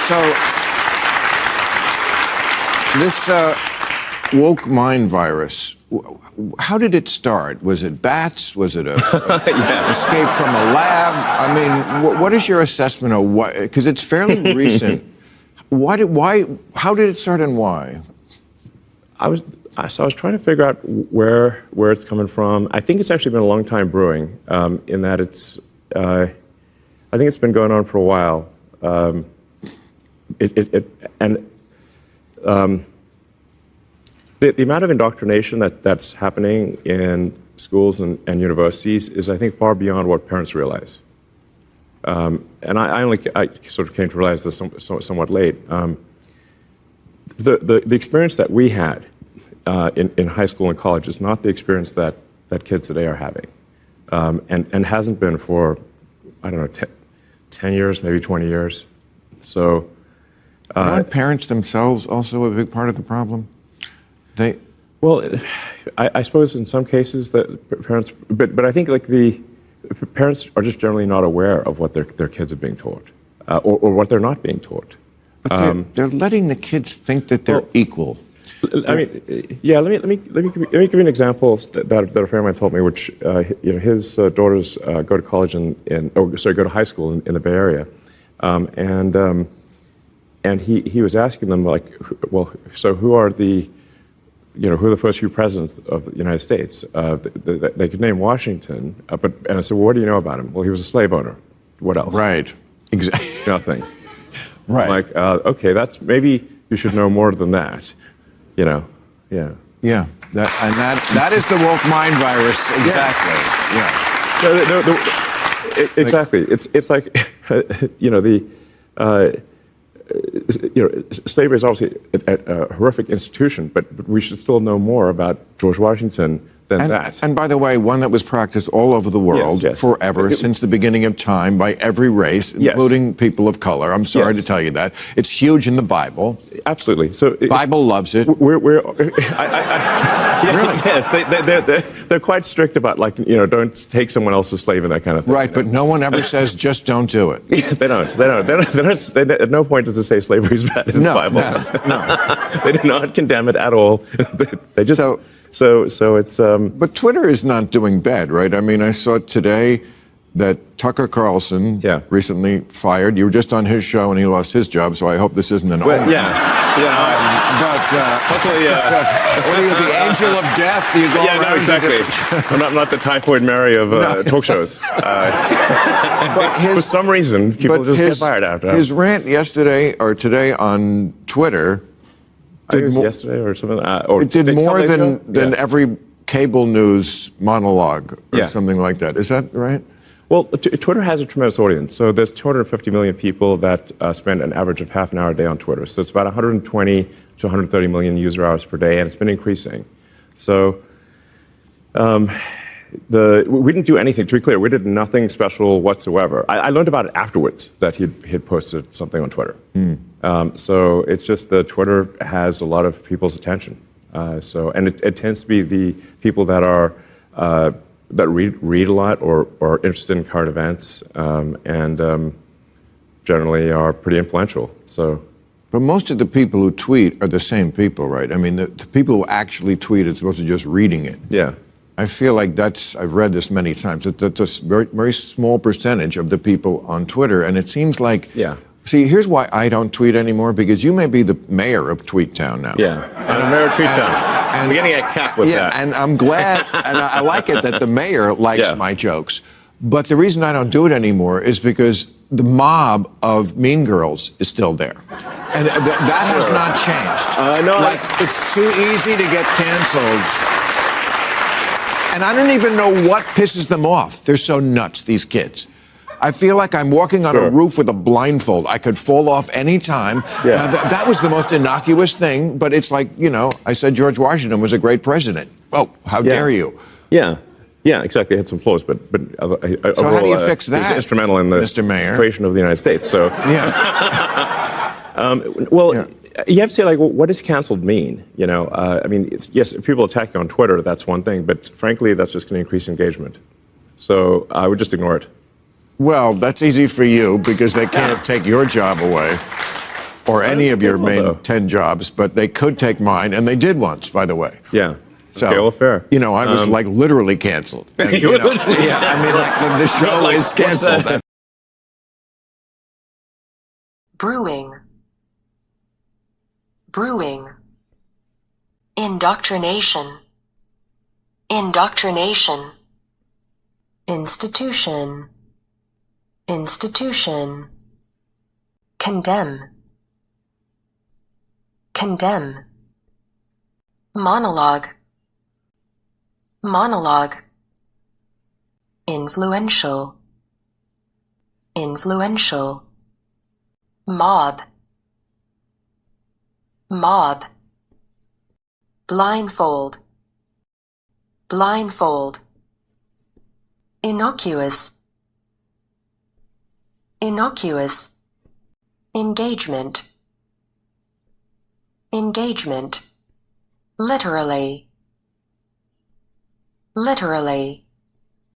So, this woke mind virus, how did it start? Was it bats? Was it a escape from a lab? I mean, what is your assessment of what? Because it's fairly recent. How did it start and why? I was trying to figure out where it's coming from. I think it's actually been a long time brewing, in that I think it's been going on for a while. The amount of indoctrination that's happening in schools and universities is, I think, far beyond what parents realize. And I sort of came to realize this somewhat late. The experience that we had in high school and college is not the experience that kids today are having, and hasn't been for, I don't know, 10 years, maybe 20 years. So, aren't parents themselves also a big part of the problem? Well, I suppose in some cases that parents, but I think like the parents are just generally not aware of what their kids are being taught, or what they're not being taught. But they're letting the kids think that they're equal. I mean, yeah. Let me give you an example that a friend of mine told me, which his daughters go to college go to high school in the Bay Area, and he was asking them, like, well, so who are the first few presidents of the United States? They could name Washington, and I said, well, what do you know about him? Well, he was a slave owner. What else? Right. Exactly. Nothing. Right. I'm like, okay, maybe you should know more than that. Yeah. Yeah. That is the woke mind virus. Exactly. Yeah. Exactly. It's like, slavery is obviously a horrific institution, but we should still know more about George Washington than that. And by the way, one that was practiced all over the world forever, since the beginning of time, by every race, including people of color. I'm sorry to tell you that. It's huge in the Bible. Absolutely. So Bible loves it. Really? Yes, they're quite strict about, like, don't take someone else's slave and that kind of thing. Right, but no one ever says just don't do it. They don't. At no point does it say slavery is bad in the Bible. No. They do not condemn it at all. They just. So it's. But Twitter is not doing bad, right? I mean, I saw today that Tucker Carlson recently fired. You were just on his show and he lost his job, so I hope this isn't an omen. But hopefully, what are you, the angel of death? You go around. No, exactly. I'm not the typhoid Mary of talk shows. But for some reason, people just get fired after. His rant yesterday or today on Twitter. It was yesterday or something. It did more than every cable news monologue or something like that. Is that right? Well, Twitter has a tremendous audience. So there's 250 million people that spend an average of half an hour a day on Twitter. So it's about 120 to 130 million user hours per day, and it's been increasing. So we didn't do anything, to be clear, we did nothing special whatsoever. I learned about it afterwards, that he'd posted something on Twitter. So it's just that Twitter has a lot of people's attention. And it tends to be the people that are that read a lot or are interested in current events, and generally are pretty influential. But most of the people who tweet are the same people, right? I mean, the people who actually tweet as opposed to just reading it. Yeah. I feel like I've read this many times, that's a very, very small percentage of the people on Twitter, and it seems like, see, here's why I don't tweet anymore, because you may be the mayor of Tweet Town now. Yeah, I'm mayor of Tweet Town. I'm getting a cap with that. And I'm glad, and I like it that the mayor likes my jokes, but the reason I don't do it anymore is because the mob of Mean Girls is still there. And that has not changed. No, it's too easy to get canceled. And I don't even know what pisses them off. They're so nuts, these kids. I feel like I'm walking on a roof with a blindfold. I could fall off any time. Yeah. That was the most innocuous thing, but it's like, I said George Washington was a great president. Oh, how dare you? Yeah, exactly. It had some flaws, but so how do you fix that? He was instrumental in the Mr. Mayor? creation of the United States. So you have to say, like, what does canceled mean? I mean, yes, if people attack you on Twitter, that's one thing, but frankly, that's just going to increase engagement. So I would just ignore it. Well, that's easy for you because they can't take your job away. or any of your main though. 10 jobs, but they could take mine, and they did once, by the way. Yeah. So, okay, well, fair. You know, I was like literally canceled. And, you know, yeah, I mean, like the show like, is canceled. Brewing. Brewing. Indoctrination. Indoctrination. Institution. Institution. Condemn. Condemn. Monologue. Monologue. Influential. Influential. Mob. Mob. Blindfold. Blindfold. Innocuous. Innocuous. Engagement. Engagement. Literally. Literally.